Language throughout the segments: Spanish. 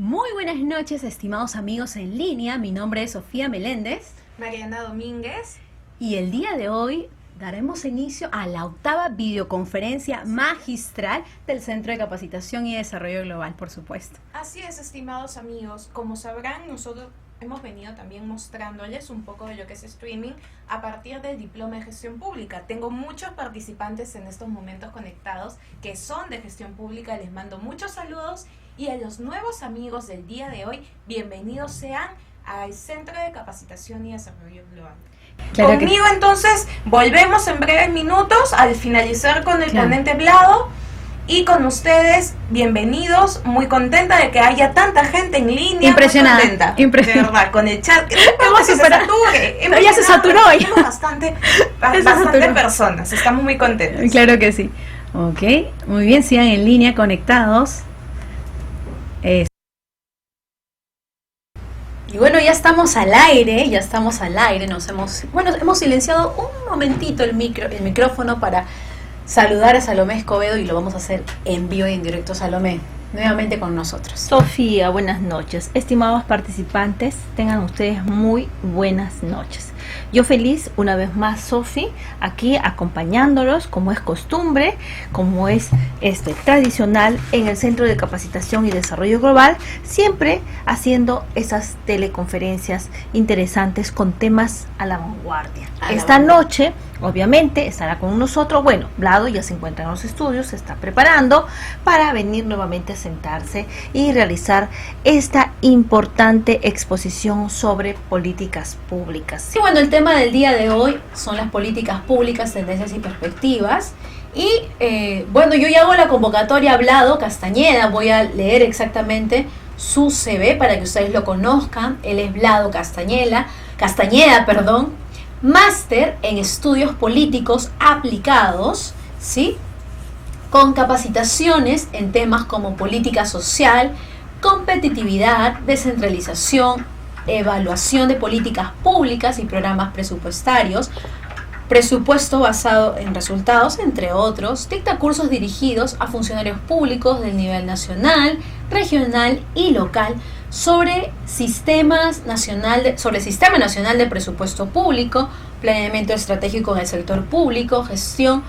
Muy buenas noches, estimados amigos en línea. Mi nombre es Sofía Meléndez. Mariana Domínguez. Y el día de hoy daremos inicio a la octava videoconferencia magistral del Centro de Capacitación y Desarrollo Global, por supuesto. Así es, estimados amigos. Como sabrán, nosotros hemos venido también mostrándoles un poco de lo que es streaming a partir del diploma de gestión pública. Tengo muchos participantes en estos momentos conectados que son de gestión pública. Les mando muchos saludos y a los nuevos amigos del día de hoy, bienvenidos sean al Centro de Capacitación y Desarrollo Global. Claro. Conmigo entonces volvemos en breves minutos al finalizar con el ponente Vlado. Y con ustedes, bienvenidos, muy contenta de que haya tanta gente en línea. Impresionante. Muy contenta, de verdad, con el chat. Ya se saturó. Tenemos bastante personas, estamos muy contentos. Claro que sí. Ok, muy bien, sigan en línea, conectados. Y bueno, ya estamos al aire, hemos silenciado un momentito el micrófono para saludar a Salomé Escobedo y lo vamos a hacer en vivo y en directo. Salomé, nuevamente con nosotros. Sofía, buenas noches. Estimados participantes, tengan ustedes muy buenas noches. Yo feliz, una vez más, Sofi, aquí acompañándolos, como es costumbre, como es tradicional en el Centro de Capacitación y Desarrollo Global, siempre haciendo esas teleconferencias interesantes con temas a la vanguardia. Esta noche, obviamente, estará con nosotros, Vlado ya se encuentra en los estudios, se está preparando para venir nuevamente a sentarse y realizar esta importante exposición sobre políticas públicas. Y bueno, el tema del día de hoy son las políticas públicas, tendencias y perspectivas. Y yo ya hago la convocatoria a Vlado Castañeda, voy a leer exactamente su CV para que ustedes lo conozcan. Él es Vlado Castañeda, máster en estudios políticos aplicados, ¿sí? Con capacitaciones en temas como política social, competitividad, descentralización, evaluación de políticas públicas y programas presupuestarios, presupuesto basado en resultados, entre otros. Dicta cursos dirigidos a funcionarios públicos del nivel nacional, regional y local sobre Sistema Nacional de Presupuesto Público, planeamiento estratégico en el sector público, gestión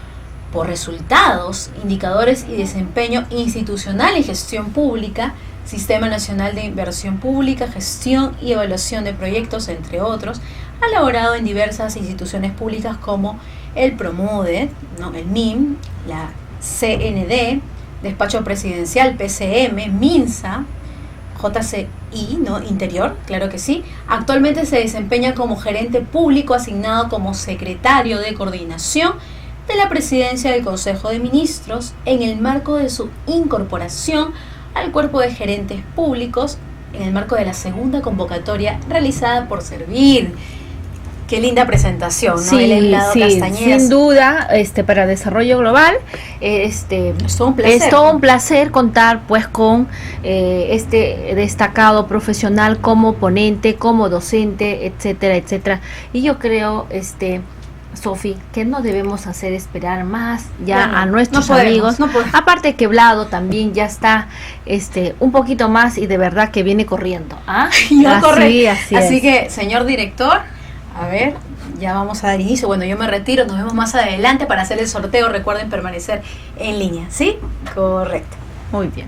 por resultados, indicadores y desempeño institucional y gestión pública, Sistema Nacional de Inversión Pública, gestión y evaluación de proyectos, entre otros. Ha elaborado en diversas instituciones públicas como el PROMUDE, el MIM, la CND, Despacho Presidencial, PCM, MINSA, JCI, Interior, claro que sí. Actualmente se desempeña como gerente público asignado como secretario de coordinación de la Presidencia del Consejo de Ministros en el marco de su incorporación al cuerpo de gerentes públicos en el marco de la segunda convocatoria realizada por Servir. Qué linda presentación, ¿no? Sí, Castañeda. Sin duda, para Desarrollo Global, es todo un placer contar pues con este destacado profesional como ponente, como docente, etcétera, etcétera. Y yo creo, Sofi, que no debemos hacer esperar más a nuestros amigos. Aparte que Vlado también ya está un poquito más y de verdad que viene corriendo. Así que, señor director, a ver, ya vamos a dar inicio. Yo me retiro, nos vemos más adelante para hacer el sorteo. Recuerden permanecer en línea, ¿sí? Correcto. Muy bien.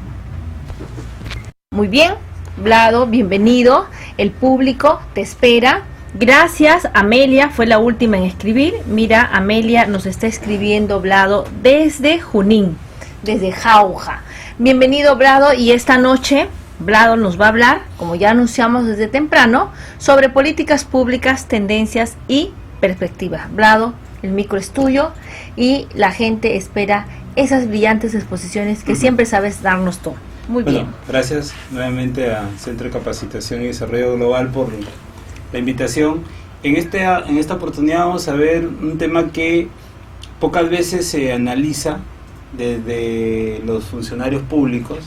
Muy bien, Vlado, bienvenido. El público te espera. Gracias, Amelia, fue la última en escribir. Mira, Amelia nos está escribiendo Vlado desde Junín, desde Jauja. Bienvenido, Vlado, y esta noche Vlado nos va a hablar, como ya anunciamos desde temprano, sobre políticas públicas, tendencias y perspectivas. Vlado, el micro es tuyo y la gente espera esas brillantes exposiciones que siempre sabes darnos tú. Muy bien. Gracias nuevamente a Centro de Capacitación y Desarrollo Global por la invitación. En esta oportunidad vamos a ver un tema que pocas veces se analiza desde los funcionarios públicos,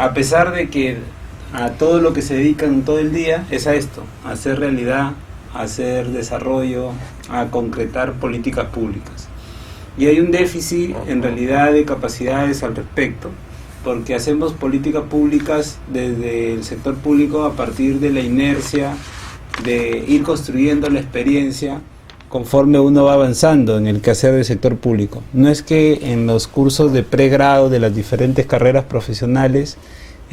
a pesar de que a todo lo que se dedican todo el día es a esto, a hacer realidad, a hacer desarrollo, a concretar políticas públicas. Y hay un déficit en realidad de capacidades al respecto, porque hacemos políticas públicas desde el sector público a partir de la inercia de ir construyendo la experiencia conforme uno va avanzando en el quehacer del sector público. No es que en los cursos de pregrado de las diferentes carreras profesionales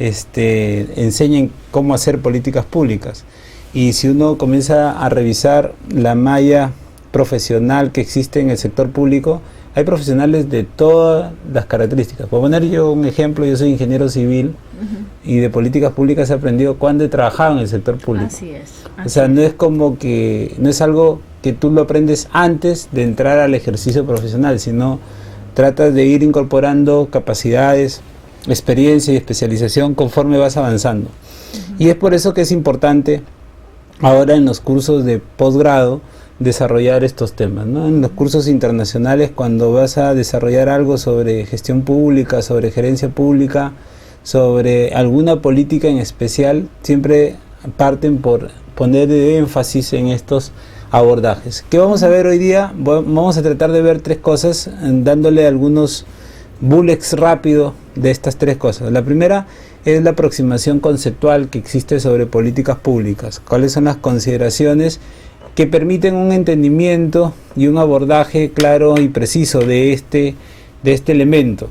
enseñen cómo hacer políticas públicas. Y si uno comienza a revisar la malla profesional que existe en el sector público, hay profesionales de todas las características. Por poner yo un ejemplo, yo soy ingeniero civil y de políticas públicas he aprendido cuando he trabajado en el sector público. Así es. O sea, no es como que, no es algo que tú lo aprendes antes de entrar al ejercicio profesional, sino tratas de ir incorporando capacidades, experiencia y especialización conforme vas avanzando. Y es por eso que es importante ahora en los cursos de posgrado desarrollar estos temas, ¿no? En los cursos internacionales, cuando vas a desarrollar algo sobre gestión pública, sobre gerencia pública, sobre alguna política en especial, siempre parten por poner énfasis en estos abordajes. ¿Qué vamos a ver hoy día? Vamos a tratar de ver tres cosas, dándole algunos bullets rápido de estas tres cosas. La primera es la aproximación conceptual que existe sobre políticas públicas. ¿Cuáles son las consideraciones que permiten un entendimiento y un abordaje claro y preciso de este elemento?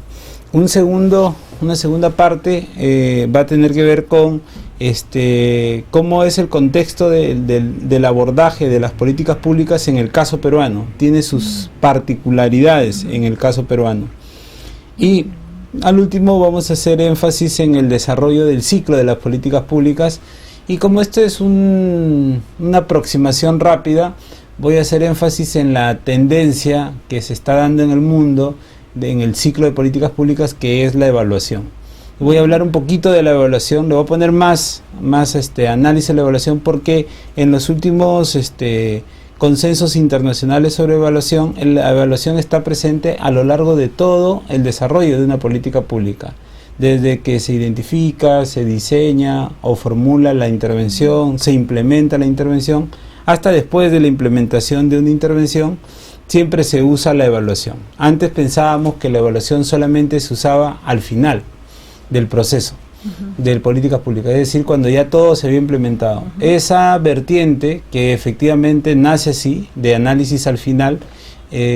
Una segunda parte va a tener que ver con cómo es el contexto del abordaje de las políticas públicas en el caso peruano. Tiene sus particularidades en el caso peruano. Y al último vamos a hacer énfasis en el desarrollo del ciclo de las políticas públicas. Y como esto es una aproximación rápida, voy a hacer énfasis en la tendencia que se está dando en el mundo, en el ciclo de políticas públicas, que es la evaluación. Voy a hablar un poquito de la evaluación, le voy a poner más análisis de la evaluación, porque en los últimos consensos internacionales sobre evaluación, la evaluación está presente a lo largo de todo el desarrollo de una política pública. Desde que se identifica, se diseña o formula la intervención, se implementa la intervención, hasta después de la implementación de una intervención, siempre se usa la evaluación. Antes pensábamos que la evaluación solamente se usaba al final del proceso de políticas públicas, es decir, cuando ya todo se había implementado. Esa vertiente, que efectivamente nace así, de análisis al final,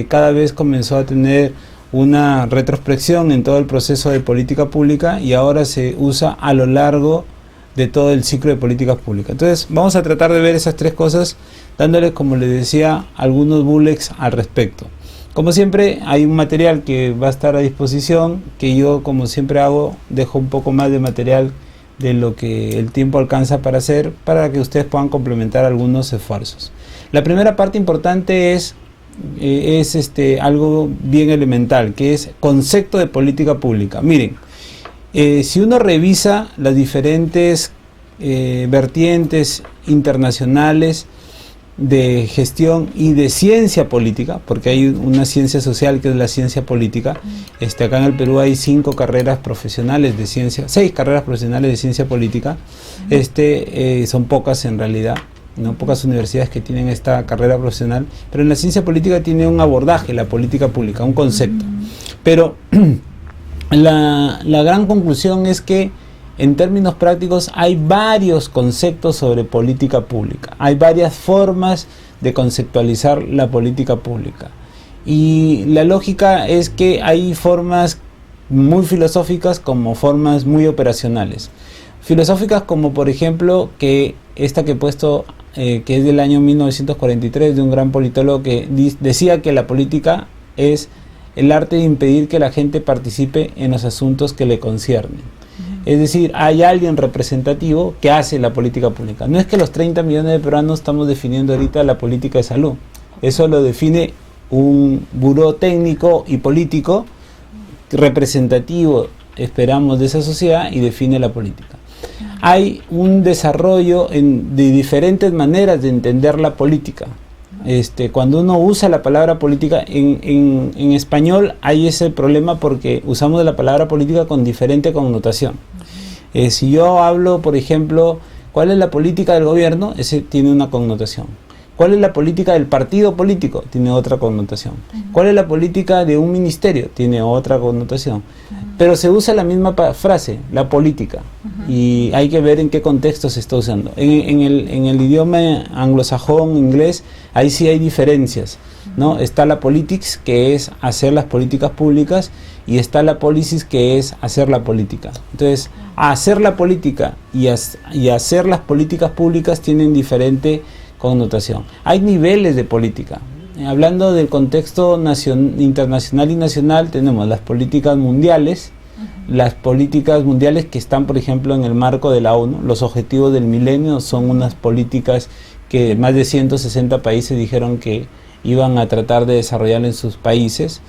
cada vez comenzó a tener una retrospección en todo el proceso de política pública y ahora se usa a lo largo de todo el ciclo de políticas públicas. Entonces vamos a tratar de ver esas tres cosas, dándoles, como les decía, algunos bullets al respecto. Como siempre, hay un material que va a estar a disposición, que yo, como siempre hago, dejo un poco más de material de lo que el tiempo alcanza para hacer, para que ustedes puedan complementar algunos esfuerzos. La primera parte importante es algo bien elemental, que es concepto de política pública. Miren, si uno revisa las diferentes vertientes internacionales de gestión y de ciencia política, porque hay una ciencia social que es la ciencia política. Acá en el Perú hay 6 carreras profesionales de ciencia política. Son pocas en realidad, no pocas universidades que tienen esta carrera profesional, pero en la ciencia política tiene un abordaje, la política pública, un concepto. Pero la gran conclusión es que en términos prácticos hay varios conceptos sobre política pública, hay varias formas de conceptualizar la política pública, y la lógica es que hay formas muy filosóficas como formas muy operacionales. Filosóficas como, por ejemplo, que esta que he puesto, que es del año 1943, de un gran politólogo que decía que la política es el arte de impedir que la gente participe en los asuntos que le conciernen. Es decir, hay alguien representativo que hace la política pública. No es que los 30 millones de peruanos estamos definiendo ahorita la política de salud. Eso lo define un buró técnico y político representativo, esperamos, de esa sociedad, y define la política. Hay un desarrollo de diferentes maneras de entender la política. Cuando uno usa la palabra política en español, hay ese problema porque usamos la palabra política con diferente connotación. Si yo hablo, por ejemplo, ¿cuál es la política del gobierno? Ese tiene una connotación. ¿Cuál es la política del partido político? Tiene otra connotación. ¿Cuál es la política de un ministerio? Tiene otra connotación. Pero se usa la misma frase, la política, y hay que ver en qué contexto se está usando. En el idioma anglosajón, inglés, ahí sí hay diferencias, ¿no? Está la politics, que es hacer las políticas públicas, y está la policies, que es hacer la política. Entonces, hacer la política y hacer las políticas públicas tienen diferente connotación. Hay niveles de política. Hablando del contexto internacional y nacional, tenemos las políticas mundiales, las políticas mundiales que están, por ejemplo, en el marco de la ONU. Los objetivos del milenio son unas políticas que más de 160 países dijeron que iban a tratar de desarrollar en sus países.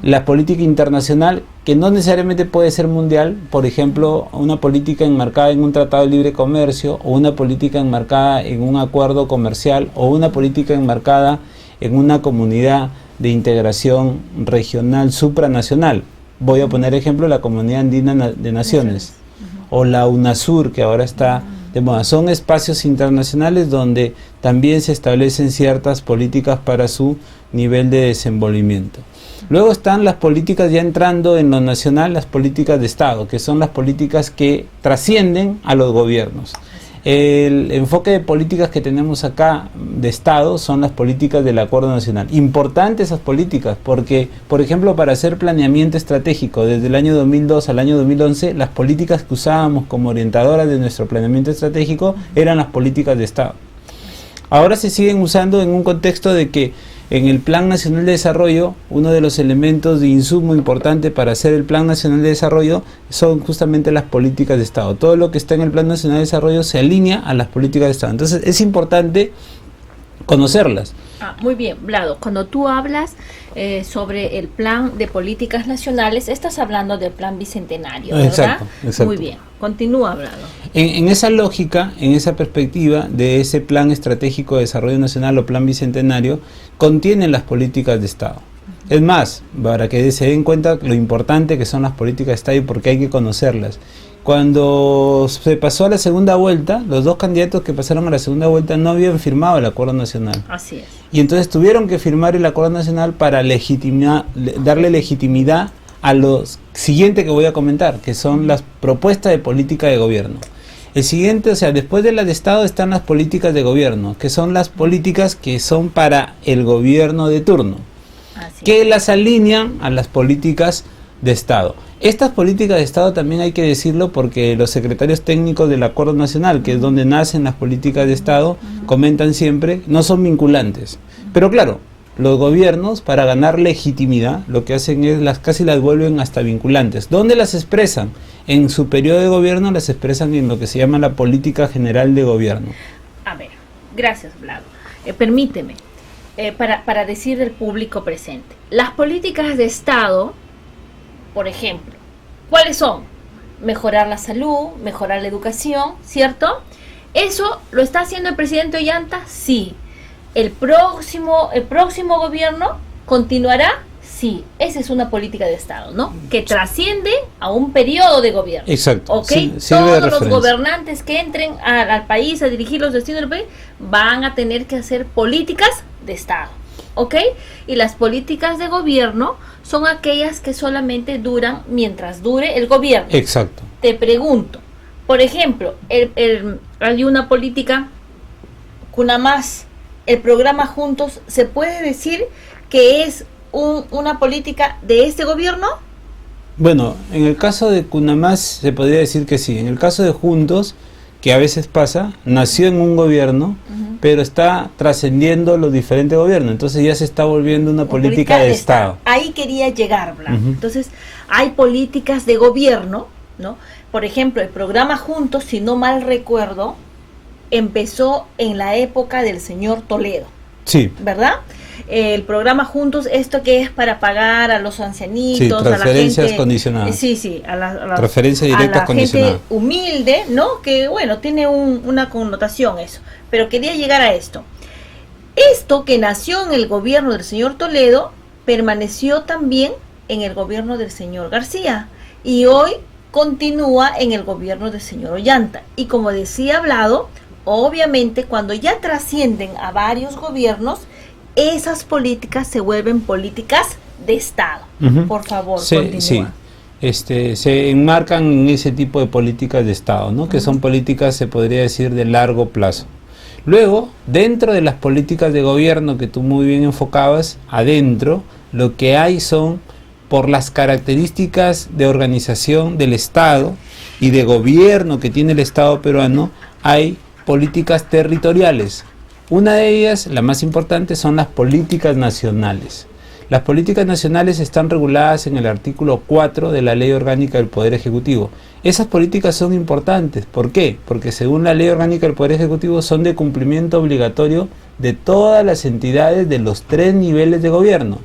La política internacional, que no necesariamente puede ser mundial, por ejemplo, una política enmarcada en un tratado de libre comercio, o una política enmarcada en un acuerdo comercial, o una política enmarcada en una comunidad de integración regional supranacional. Voy a poner ejemplo la Comunidad Andina de Naciones, o la UNASUR, que ahora está de moda. Son espacios internacionales donde también se establecen ciertas políticas para su nivel de desenvolvimiento. Luego están las políticas, ya entrando en lo nacional, las políticas de Estado, que son las políticas que trascienden a los gobiernos. El enfoque de políticas que tenemos acá de Estado son las políticas del Acuerdo Nacional. Importantes esas políticas porque, por ejemplo, para hacer planeamiento estratégico desde el año 2002 al año 2011, las políticas que usábamos como orientadoras de nuestro planeamiento estratégico eran las políticas de Estado. Ahora se siguen usando en un contexto de que en el Plan Nacional de Desarrollo, uno de los elementos de insumo importante para hacer el Plan Nacional de Desarrollo son justamente las políticas de Estado. Todo lo que está en el Plan Nacional de Desarrollo se alinea a las políticas de Estado. Entonces es importante conocerlas. Muy bien, Vlado, cuando tú hablas sobre el plan de políticas nacionales, estás hablando del plan bicentenario, ¿verdad? Exacto. Muy bien, continúa, Vlado. En esa lógica, en esa perspectiva de ese plan estratégico de desarrollo nacional o plan bicentenario, contienen las políticas de Estado. Es más, para que se den cuenta lo importante que son las políticas de Estado y por qué hay que conocerlas. Cuando se pasó a la segunda vuelta, los dos candidatos que pasaron a la segunda vuelta no habían firmado el Acuerdo Nacional. Así es. Y entonces tuvieron que firmar el Acuerdo Nacional para darle legitimidad a lo siguiente que voy a comentar, que son las propuestas de política de gobierno. El siguiente, o sea, después de las de Estado están las políticas de gobierno, que son las políticas que son para el gobierno de turno, que las alinean a las políticas de Estado. Estas políticas de Estado también hay que decirlo porque los secretarios técnicos del Acuerdo Nacional, que es donde nacen las políticas de Estado, comentan siempre, no son vinculantes. Pero claro, los gobiernos, para ganar legitimidad, lo que hacen es casi las vuelven hasta vinculantes. ¿Dónde las expresan? En su periodo de gobierno las expresan en lo que se llama la política general de gobierno. A ver, gracias, Vlado. Permíteme, para decir del público presente, las políticas de Estado, por ejemplo, ¿cuáles son? Mejorar la salud, mejorar la educación, ¿cierto? ¿Eso lo está haciendo el presidente Ollanta? Sí. ¿El próximo gobierno continuará? Sí. Esa es una política de Estado, ¿no? Que trasciende a un periodo de gobierno. Exacto. ¿Ok? Sí, todos los gobernantes que entren al país a dirigir los destinos del país van a tener que hacer políticas de Estado. ¿Ok? Y las políticas de gobierno son aquellas que solamente duran mientras dure el gobierno. Exacto. Te pregunto, por ejemplo, hay una política, CUNAMAS, el programa Juntos, ¿se puede decir que es una política de este gobierno? Bueno, en el caso de CUNAMAS se podría decir que sí. En el caso de Juntos, que a veces pasa, nació en un gobierno, pero está trascendiendo los diferentes gobiernos, entonces ya se está volviendo una política de Estado. Ahí quería llegar, Blanco. Entonces, hay políticas de gobierno, ¿no? Por ejemplo, el programa Juntos, si no mal recuerdo, empezó en la época del señor Toledo. Sí. ¿Verdad? El programa Juntos, esto que es para pagar a los ancianitos, sí, transferencias a la gente condicionadas. Sí, a la transferencia directa condicionada. Gente humilde, ¿no? Que bueno, tiene una connotación eso. Pero quería llegar a esto. Esto que nació en el gobierno del señor Toledo permaneció también en el gobierno del señor García y hoy continúa en el gobierno del señor Ollanta. Y como decía Vlado, obviamente cuando ya trascienden a varios gobiernos, esas políticas se vuelven políticas de Estado. Por favor, continúa. Sí. Se enmarcan en ese tipo de políticas de Estado, ¿no? Que son políticas, se podría decir, de largo plazo. Luego, dentro de las políticas de gobierno que tú muy bien enfocabas, adentro, lo que hay son, por las características de organización del Estado y de gobierno que tiene el Estado peruano, hay políticas territoriales. Una de ellas, la más importante, son las políticas nacionales. Las políticas nacionales están reguladas en el artículo 4 de la Ley Orgánica del Poder Ejecutivo. Esas políticas son importantes. ¿Por qué? Porque según la Ley Orgánica del Poder Ejecutivo son de cumplimiento obligatorio de todas las entidades de los 3 niveles de gobierno.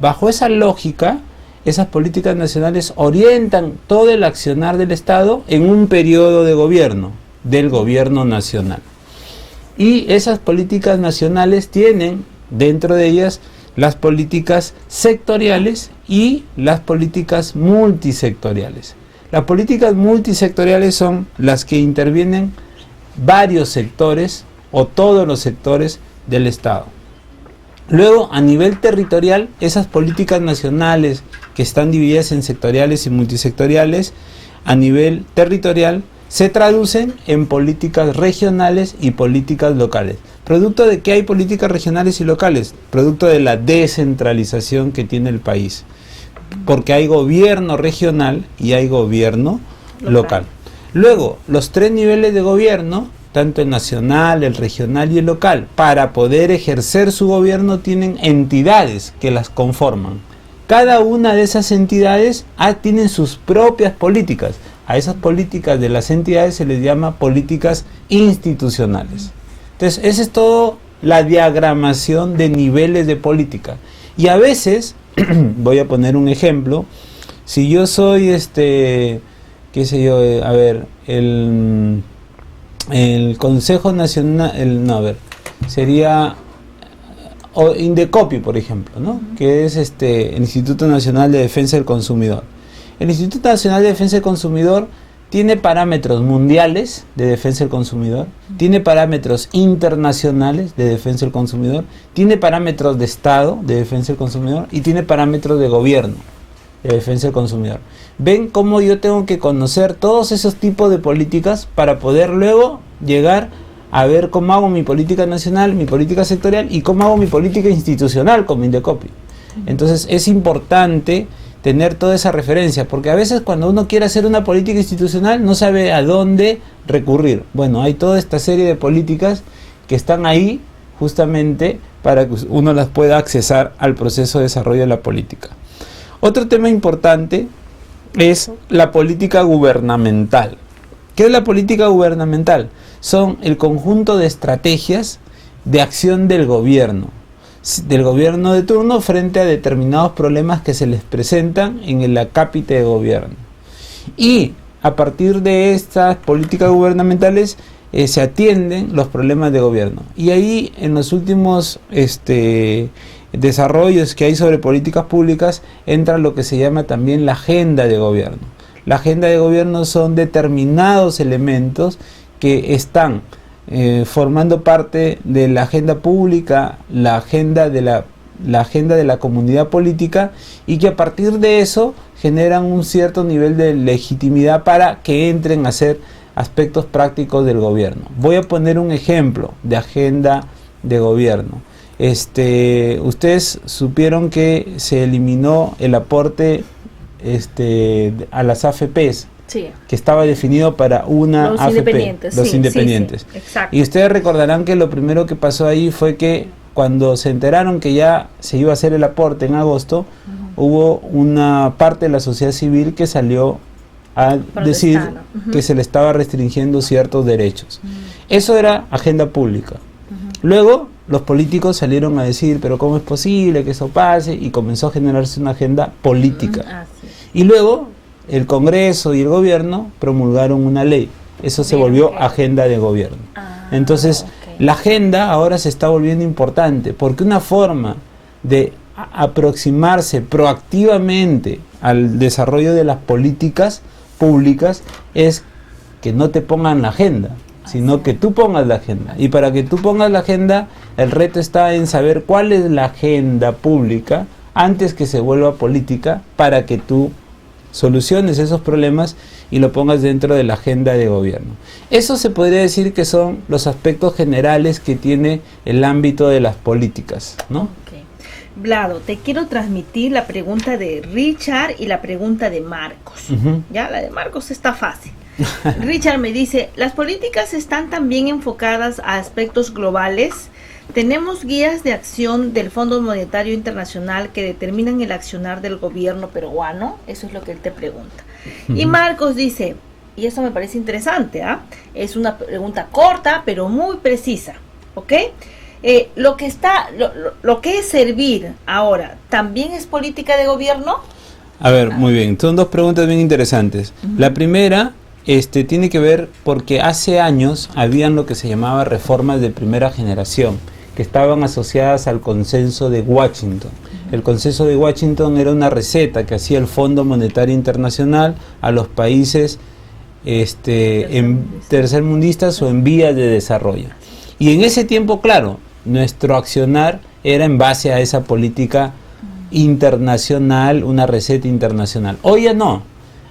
Bajo esa lógica, esas políticas nacionales orientan todo el accionar del Estado en un periodo de gobierno, del gobierno nacional. Y esas políticas nacionales tienen dentro de ellas las políticas sectoriales y las políticas multisectoriales. Las políticas multisectoriales son las que intervienen varios sectores o todos los sectores del Estado. Luego, a nivel territorial, esas políticas nacionales que están divididas en sectoriales y multisectoriales, a nivel territorial, se traducen en políticas regionales y políticas locales. ¿Producto de qué hay políticas regionales y locales? Producto de la descentralización que tiene el país. Porque hay gobierno regional y hay gobierno local. Luego, los 3 niveles de gobierno, tanto el nacional, el regional y el local, para poder ejercer su gobierno tienen entidades que las conforman. Cada una de esas entidades tienen sus propias políticas. A esas políticas de las entidades se les llama políticas institucionales. Entonces, esa es todo la diagramación de niveles de política. Y a veces, voy a poner un ejemplo, si yo soy, qué sé yo, el Consejo Nacional, sería Indecopi, por ejemplo, ¿no? Que es el Instituto Nacional de Defensa del Consumidor. El Instituto Nacional de Defensa del Consumidor tiene parámetros mundiales de defensa del consumidor, tiene parámetros internacionales de defensa del consumidor, tiene parámetros de Estado de defensa del consumidor y tiene parámetros de gobierno de defensa del consumidor. ¿Ven cómo yo tengo que conocer todos esos tipos de políticas para poder luego llegar a ver cómo hago mi política nacional, mi política sectorial y cómo hago mi política institucional como Indecopi? Entonces es importante tener toda esa referencia, porque a veces cuando uno quiere hacer una política institucional no sabe a dónde recurrir. Bueno, hay toda esta serie de políticas que están ahí justamente para que uno las pueda accesar al proceso de desarrollo de la política. Otro tema importante es la política gubernamental. ¿Qué es la política gubernamental? Son el conjunto de estrategias de acción del gobierno de turno frente a determinados problemas que se les presentan en la cápita de gobierno. Y a partir de estas políticas gubernamentales se atienden los problemas de gobierno. Y ahí en los últimos desarrollos que hay sobre políticas públicas entra lo que se llama también la agenda de gobierno. La agenda de gobierno son determinados elementos que están formando parte de la agenda pública, la agenda de la comunidad política, y que a partir de eso generan un cierto nivel de legitimidad para que entren a ser aspectos prácticos del gobierno. Voy a poner un ejemplo de agenda de gobierno. Ustedes supieron que se eliminó el aporte a las AFPs. Sí. Que estaba definido para una los AFP, independientes, los independientes. Sí, exacto. Y ustedes recordarán que lo primero que pasó ahí fue que cuando se enteraron que ya se iba a hacer el aporte en agosto, hubo una parte de la sociedad civil que salió a decir que se le estaba restringiendo ciertos derechos. Eso era agenda pública. Luego los políticos salieron a decir, pero ¿cómo es posible que eso pase? Y comenzó a generarse una agenda política. Y luego el Congreso y el gobierno promulgaron una ley. Eso se volvió agenda de gobierno. Entonces, la agenda ahora se está volviendo importante, porque una forma de aproximarse proactivamente al desarrollo de las políticas públicas es que no te pongan la agenda. sino que tú pongas la agenda. Y para que tú pongas la agenda, el reto está en saber cuál es la agenda pública antes que se vuelva política, para que tú soluciones esos problemas y lo pongas dentro de la agenda de gobierno. Eso se podría decir que son los aspectos generales que tiene el ámbito de las políticas, ¿no? Okay. Vlado, te quiero transmitir la pregunta de Richard y la pregunta de Marcos. Ya, la de Marcos está fácil. Richard me dice, ¿las políticas están también enfocadas a aspectos globales? ¿Tenemos guías de acción del Fondo Monetario Internacional que determinan el accionar del gobierno peruano? Eso es lo que él te pregunta. Y Marcos dice, y eso me parece interesante, es una pregunta corta pero muy precisa, ¿ok? Lo que es servir ahora, ¿también es política de gobierno? A ver, muy bien, son dos preguntas bien interesantes. La primera tiene que ver porque hace años habían lo que se llamaba reformas de primera generación, que estaban asociadas al consenso de Washington. El consenso de Washington era una receta que hacía el Fondo Monetario Internacional a los países tercermundistas o en vías de desarrollo. Y en ese tiempo, claro, nuestro accionar era en base a esa política internacional, una receta internacional. Hoy ya no.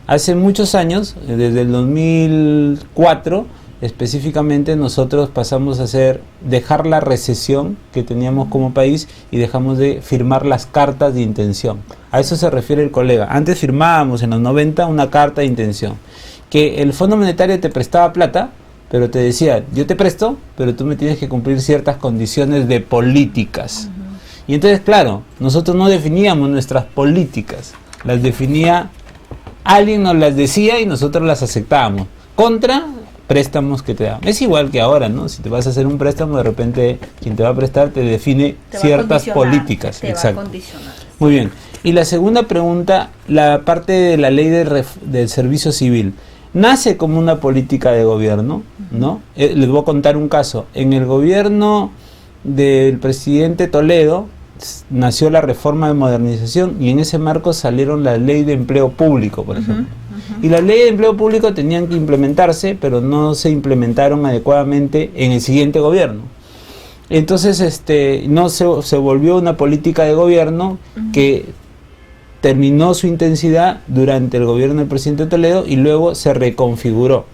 Hace muchos años, desde el 2004, específicamente nosotros pasamos a dejar la recesión que teníamos como país y dejamos de firmar las cartas de intención. A eso se refiere el colega. Antes firmábamos en los 90 una carta de intención, que el Fondo Monetario te prestaba plata, pero te decía, yo te presto, pero tú me tienes que cumplir ciertas condiciones de políticas. Y entonces, claro, nosotros no definíamos nuestras políticas, las definía alguien, nos las decía y nosotros las aceptábamos, contra préstamos que te dan. Es igual que ahora, ¿no? Si te vas a hacer un préstamo, de repente quien te va a prestar te define ciertas políticas. Exacto. Muy bien. Y la segunda pregunta, la parte de la ley del servicio civil, nace como una política de gobierno, ¿no? Les voy a contar un caso. En el gobierno del presidente Toledo nació la reforma de modernización y en ese marco salieron la ley de empleo público, por ejemplo. Y la ley de empleo público tenían que implementarse, pero no se implementaron adecuadamente en el siguiente gobierno. Entonces no se volvió una política de gobierno que terminó su intensidad durante el gobierno del presidente Toledo y luego se reconfiguró.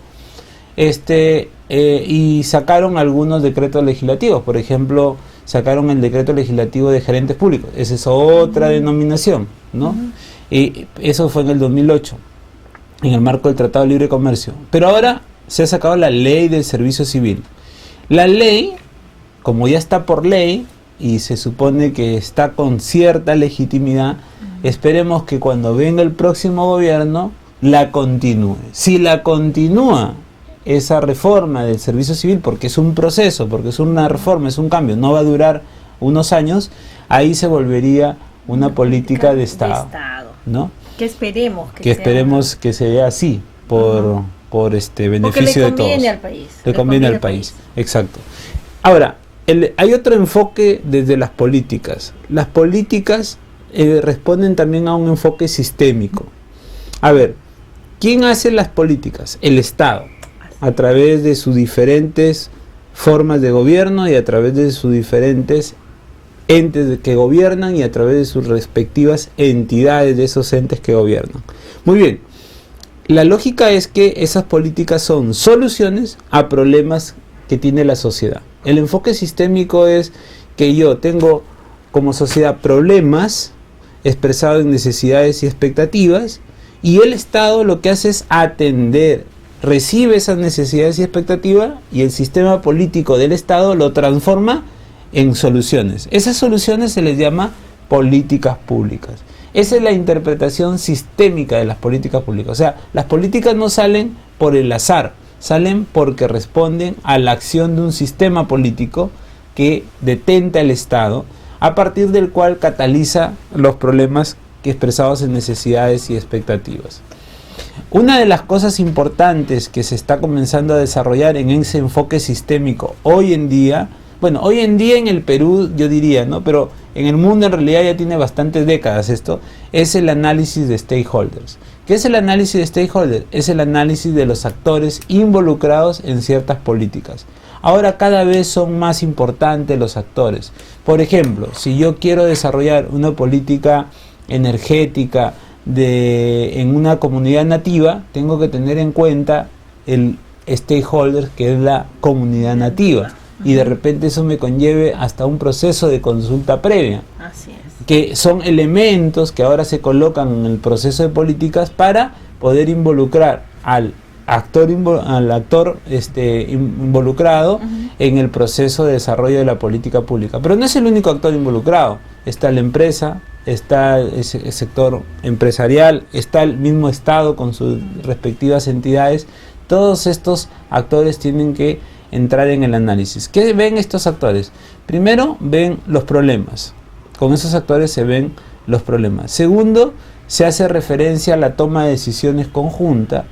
Y sacaron algunos decretos legislativos, por ejemplo, sacaron el decreto legislativo de gerentes públicos, esa es otra denominación, ¿no? Y eso fue en el 2008, en el marco del Tratado de Libre Comercio. Pero ahora se ha sacado la ley del servicio civil. La ley, como ya está por ley y se supone que está con cierta legitimidad, esperemos que cuando venga el próximo gobierno la continúe. Si la continúa esa reforma del servicio civil, porque es un proceso, porque es una reforma, es un cambio, no va a durar unos años, ahí se volvería una política de Estado, ¿no? Que esperemos que se vea así por beneficio de todos. Le conviene al país. Exacto. Ahora, hay otro enfoque desde las políticas. Las políticas responden también a un enfoque sistémico. A ver, ¿quién hace las políticas? El Estado, a través de sus diferentes formas de gobierno y a través de sus diferentes entes que gobiernan y a través de sus respectivas entidades de esos entes que gobiernan. Muy bien, la lógica es que esas políticas son soluciones a problemas que tiene la sociedad. El enfoque sistémico es que yo tengo como sociedad problemas expresados en necesidades y expectativas, y el Estado lo que hace es atender, recibe esas necesidades y expectativas, y el sistema político del Estado lo transforma en soluciones. Esas soluciones se les llama políticas públicas. Esa es la interpretación sistémica de las políticas públicas. O sea, las políticas no salen por el azar, salen porque responden a la acción de un sistema político que detenta el Estado, a partir del cual cataliza los problemas que expresados en necesidades y expectativas. Una de las cosas importantes que se está comenzando a desarrollar en ese enfoque sistémico hoy en día, bueno, hoy en día en el Perú yo diría, ¿no? Pero en el mundo en realidad ya tiene bastantes décadas esto, es el análisis de stakeholders. ¿Qué es el análisis de stakeholders? Es el análisis de los actores involucrados en ciertas políticas. Ahora cada vez son más importantes los actores. Por ejemplo, si yo quiero desarrollar una política energética en una comunidad nativa, tengo que tener en cuenta el stakeholder, que es la comunidad nativa, y de repente eso me conlleve hasta un proceso de consulta previa. Así es. Que son elementos que ahora se colocan en el proceso de políticas para poder involucrar al actor involucrado en el proceso de desarrollo de la política pública. Pero no es el único actor involucrado. Está la empresa, está el sector empresarial, está el mismo Estado con sus respectivas entidades. Todos estos actores tienen que entrar en el análisis. ¿Qué ven estos actores? Primero, ven los problemas. Con esos actores se ven los problemas. Segundo, se hace referencia a la toma de decisiones conjunta.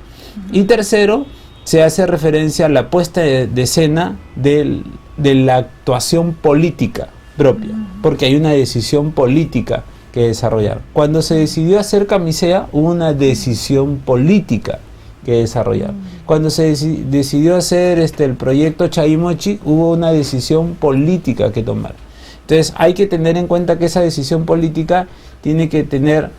Y tercero, se hace referencia a la puesta de escena de la actuación política propia, porque hay una decisión política que desarrollar. Cuando se decidió hacer Camisea, hubo una decisión política que desarrollar. Cuando se decidió hacer el proyecto Chaimochi, hubo una decisión política que tomar. Entonces hay que tener en cuenta que esa decisión política tiene que tener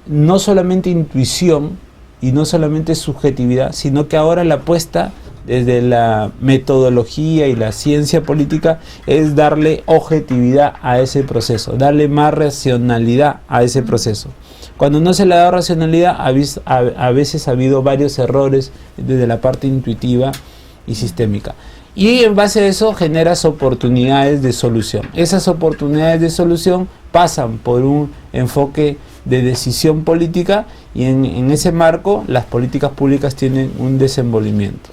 no solamente intuición y no solamente subjetividad, sino que ahora la apuesta desde la metodología y la ciencia política es darle objetividad a ese proceso, darle más racionalidad a ese proceso. Cuando no se le da racionalidad, a veces ha habido varios errores desde la parte intuitiva y sistémica. Y en base a eso generas oportunidades de solución. Esas oportunidades de solución pasan por un enfoque de decisión política y en ese marco las políticas públicas tienen un desenvolvimiento.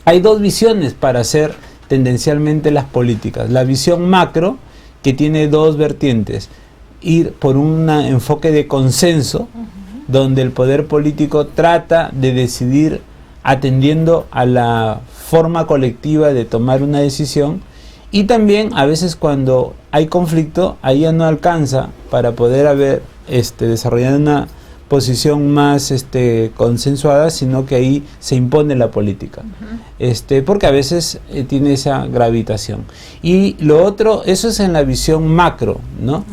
Hay dos visiones para hacer tendencialmente las políticas. La visión macro, que tiene dos vertientes. Ir por un enfoque de consenso, donde el poder político trata de decidir atendiendo a la forma colectiva de tomar una decisión, y también a veces cuando hay conflicto, ahí ya no alcanza para poder desarrollar una posición más consensuada, sino que ahí se impone la política, porque a veces tiene esa gravitación. Y lo otro, eso es en la visión macro, ¿no?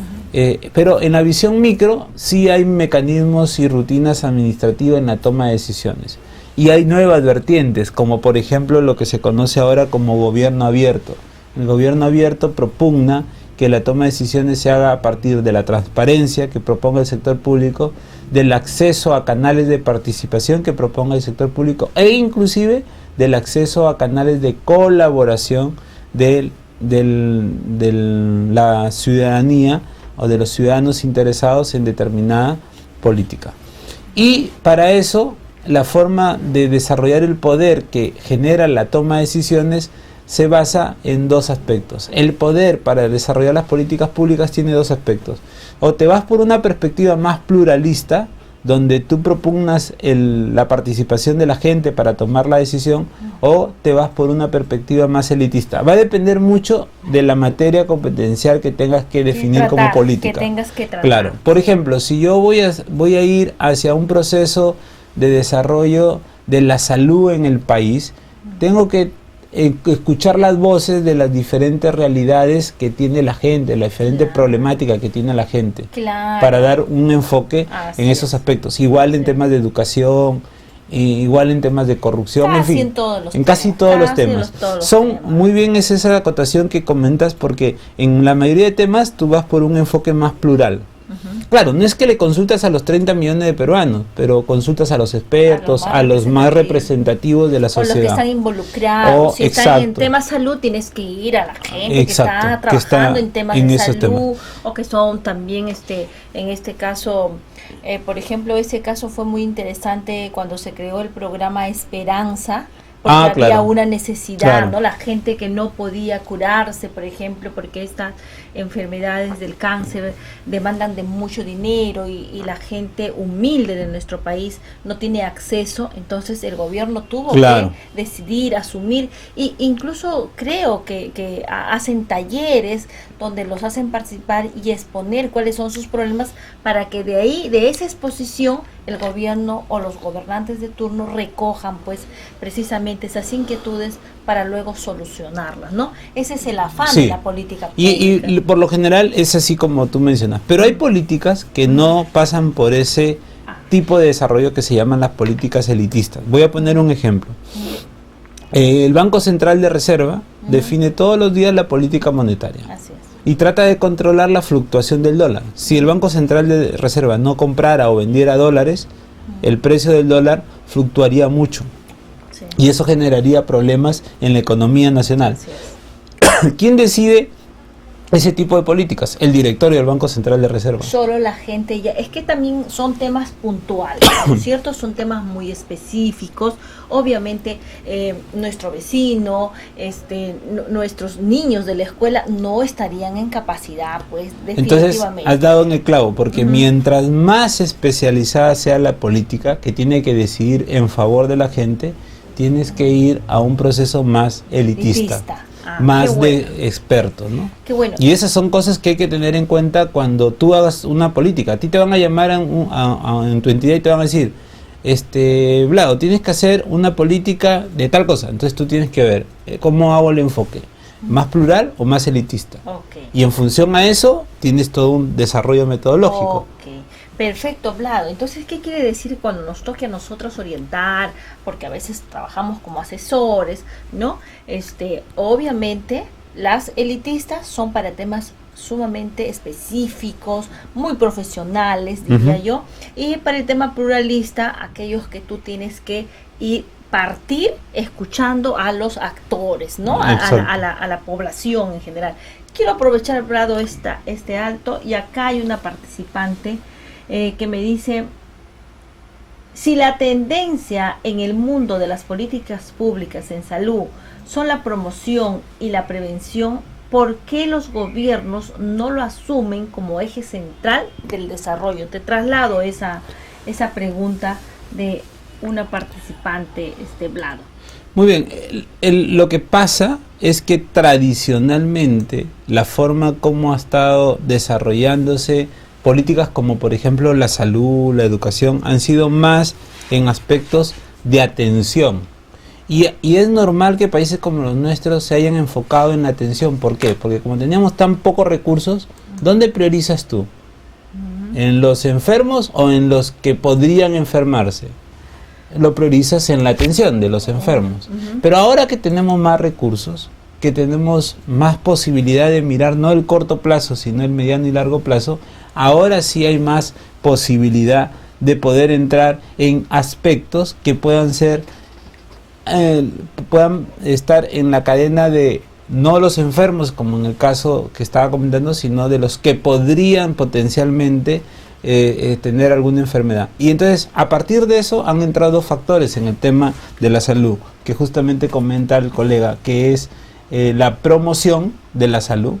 Pero en la visión micro sí hay mecanismos y rutinas administrativas en la toma de decisiones. Y hay nuevas vertientes, como por ejemplo lo que se conoce ahora como gobierno abierto. El gobierno abierto propugna que la toma de decisiones se haga a partir de la transparencia que proponga el sector público, del acceso a canales de participación que proponga el sector público e inclusive del acceso a canales de colaboración de la ciudadanía o de los ciudadanos interesados en determinada política. Y para eso, la forma de desarrollar el poder que genera la toma de decisiones se basa en dos aspectos. El poder para desarrollar las políticas públicas tiene dos aspectos. O te vas por una perspectiva más pluralista, donde tú propugnas la participación de la gente para tomar la decisión, o te vas por una perspectiva más elitista. Va a depender mucho de la materia competencial que tengas que definir como política. Que tengas que tratar. Claro. Por ejemplo, si yo voy a ir hacia un proceso de desarrollo de la salud en el país, tengo que escuchar las voces de las diferentes realidades que tiene la gente, la diferente problemática que tiene la gente, para dar un enfoque en esos aspectos. Igual en temas de educación, igual en temas de corrupción, en fin, en casi todos los temas. Muy bien es esa acotación que comentas, porque en la mayoría de temas tú vas por un enfoque más plural. Claro, no es que le consultas a los 30 millones de peruanos, pero consultas a los expertos, a los más representativos de la sociedad. O los que están involucrados. Si están en temas de salud, tienes que ir a la gente que está trabajando en temas de salud, o que son también, en este caso, por ejemplo, ese caso fue muy interesante cuando se creó el programa Esperanza porque había claro. una necesidad, Claro. ¿no? La gente que no podía curarse, por ejemplo, porque estas enfermedades del cáncer demandan de mucho dinero y la gente humilde de nuestro país no tiene acceso, entonces el gobierno tuvo Claro. que decidir, asumir, y incluso creo que hacen talleres donde los hacen participar y exponer cuáles son sus problemas para que de ahí, de esa exposición, el gobierno o los gobernantes de turno recojan pues precisamente esas inquietudes para luego solucionarlas, ¿no? Ese es el afán Sí. de la política Y pública. por lo general es así como tú mencionas, pero hay políticas que no pasan por ese tipo de desarrollo que se llaman las políticas elitistas. Voy a poner un ejemplo. El Banco Central de Reserva define todos los días la política monetaria Así es. y trata de controlar la fluctuación del dólar. Si el Banco Central de Reserva no comprara o vendiera dólares, el precio del dólar fluctuaría mucho Sí. y eso generaría problemas en la economía nacional. Así es. ¿Quién decide ese tipo de políticas? El directorio del Banco Central de Reserva. Solo la gente ya, es que también son temas puntuales, ¿no es cierto? Son temas muy específicos. Obviamente nuestro vecino, nuestros niños de la escuela no estarían en capacidad, pues Entonces definitivamente. has dado en el clavo, porque Ujú. mientras más especializada sea la política que tiene que decidir en favor de la gente, tienes que ir a un proceso más elitista, Elitista. Ah, más qué bueno. de expertos, ¿no? Qué bueno. Y esas son cosas que hay que tener en cuenta cuando tú hagas una política. A ti te van a llamar en tu entidad y te van a decir, Vlado, tienes que hacer una política de tal cosa. Entonces tú tienes que ver cómo hago el enfoque, más plural o más elitista. Ok. Y en función a eso tienes todo un desarrollo metodológico. Ok, perfecto, Vlado. Entonces, ¿qué quiere decir cuando nos toque a nosotros orientar? Porque a veces trabajamos como asesores, ¿no? Obviamente, las elitistas son para temas sumamente específicos, muy profesionales, diría Ujú. yo. Y para el tema pluralista, aquellos que tú tienes que ir partir escuchando a los actores, ¿no? Exacto. A la población en general. Quiero aprovechar, Vlado, este alto, y acá hay una participante que me dice: si la tendencia en el mundo de las políticas públicas en salud son la promoción y la prevención, ¿por qué los gobiernos no lo asumen como eje central del desarrollo? Te traslado esa pregunta de una participante, Vlado. Muy bien, lo que pasa es que tradicionalmente la forma como ha estado desarrollándose políticas como por ejemplo la salud, la educación, han sido más en aspectos de atención. Y es normal que países como los nuestros se hayan enfocado en la atención. ¿Por qué? Porque como teníamos tan pocos recursos, ¿dónde priorizas tú? ¿En los enfermos o en los que podrían enfermarse? Lo priorizas en la atención de los enfermos. Pero ahora que tenemos más recursos, que tenemos más posibilidad de mirar no el corto plazo, sino el mediano y largo plazo, ahora sí hay más posibilidad de poder entrar en aspectos que puedan estar en la cadena de no los enfermos, como en el caso que estaba comentando, sino de los que podrían potencialmente tener alguna enfermedad. Y entonces, a partir de eso, han entrado factores en el tema de la salud, que justamente comenta el colega, que es la promoción de la salud,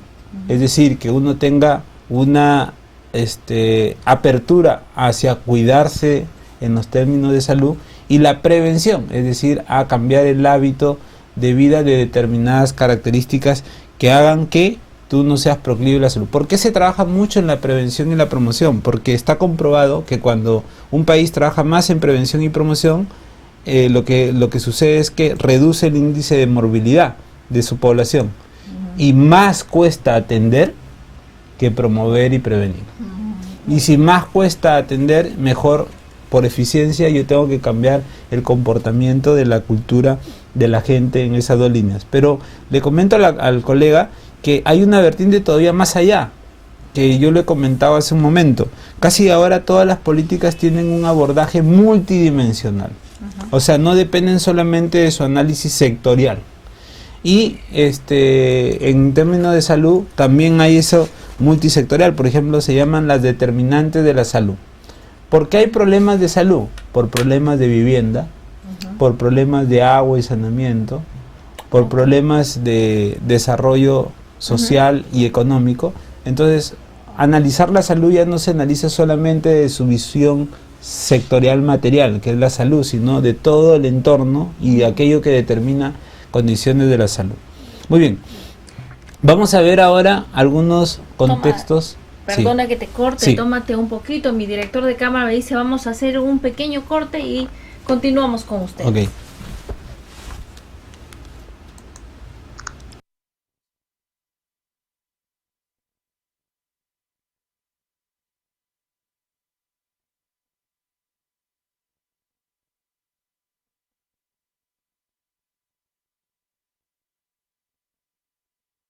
es decir, que uno tenga una apertura hacia cuidarse en los términos de salud, y la prevención, es decir, a cambiar el hábito de vida de determinadas características que hagan que tú no seas proclive a la salud. ¿Por qué se trabaja mucho en la prevención y la promoción? Porque está comprobado que cuando un país trabaja más en prevención y promoción, lo que sucede es que reduce el índice de morbilidad de su población, y más cuesta atender que promover y prevenir. Y si más cuesta atender, mejor por eficiencia yo tengo que cambiar el comportamiento de la cultura de la gente en esas dos líneas. Pero le comento al colega que hay una vertiente todavía más allá, que yo le comentaba hace un momento. Casi ahora todas las políticas tienen un abordaje multidimensional. O sea, no dependen solamente de su análisis sectorial. Y en términos de salud también hay eso multisectorial. Por ejemplo, se llaman las determinantes de la salud. ¿Por qué hay problemas de salud? Por problemas de vivienda, por problemas de agua y saneamiento, por problemas de desarrollo social y económico. Entonces, analizar la salud ya no se analiza solamente de su visión sectorial material, que es la salud, sino de todo el entorno y aquello que determina condiciones de la salud. Muy bien, vamos a ver ahora algunos contextos. Perdona que te corte, Sí. tómate un poquito. Mi director de cámara me dice, vamos a hacer un pequeño corte y continuamos con usted. Ok.